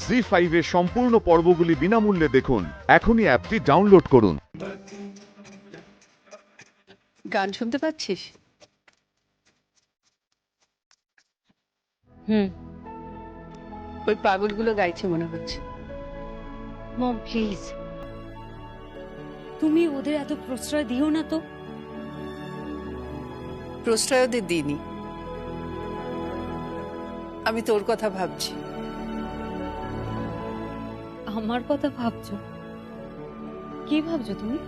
জি5 এর সম্পূর্ণ পর্বগুলি বিনামূল্যে দেখুন। এখনই অ্যাপটি ডাউনলোড করুন। গান শুনতে পাচ্ছিস? হুম। ওই পাগলগুলো গাইছে মনে হচ্ছে। মম প্লিজ, তুমি ওদের এত প্রশ্রয় দিও না তো। প্রশ্রয় ওদের দিইনি, আমি তোর কথা ভাবছি। আমার কথা ভাবছো? কি ভাবছো তুমি?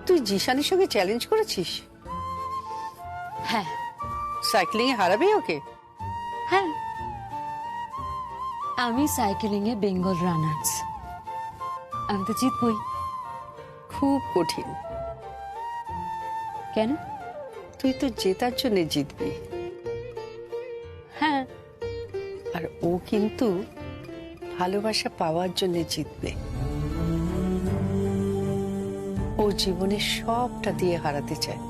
তুই জিশানের সঙ্গে চ্যালেঞ্জ করেছিস? হ্যাঁ সাইক্লিং এ হারাবি ওকে? হ্যাঁ, আমি সাইকেলিং এ বেঙ্গল রানার্স, আমি তো জিতবই। খুব কঠিন। কেন? তুই তো জেতার জন্য জিতবি, হ্যাঁ, আর ও কিন্তু ভালোবাসা পাওয়ার জন্য জিতবে। ও জীবনের সবটা দিয়ে হারাতে চায়।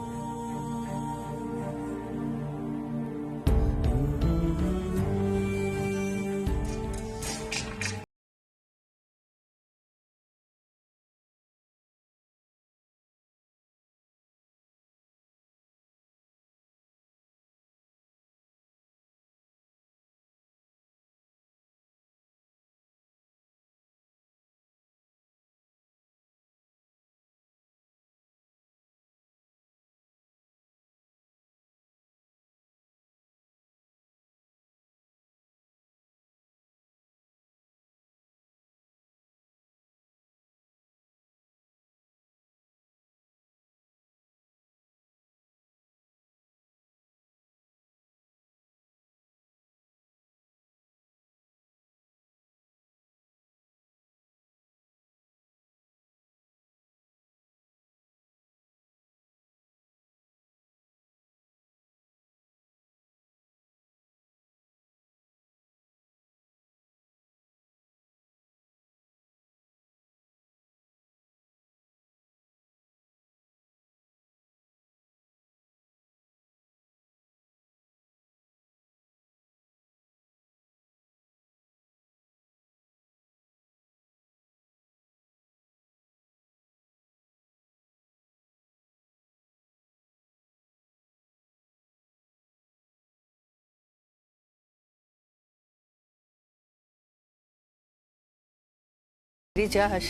যদি যাস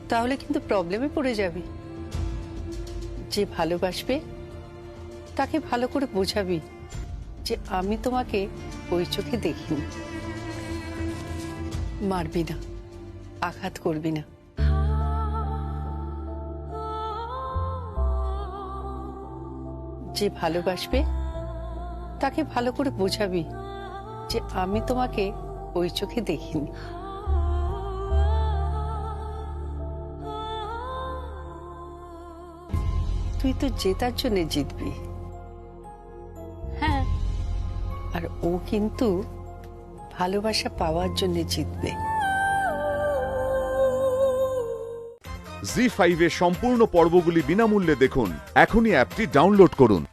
তাহলে কিন্তু প্রবলেমে পড়ে যাবি। যে ভালোবাসবে তাকে ভালো করে বোঝাবি যে আমি তোমাকে ওই চোখে দেখিনি। মারবি না, আঘাত করবি না। যে ভালোবাসবে তাকে ভালো করে বোঝাবি যে আমি তোমাকে ওই চোখে দেখিনি। তুই তো জেতার জন্য জিতবি, হ্যাঁ, আর ও কিন্তু ভালোবাসা পাওয়ার জন্য জিতবে। জি5 এর সম্পূর্ণ পর্বগুলি বিনামূল্যে দেখুন। এখনই অ্যাপটি ডাউনলোড করুন।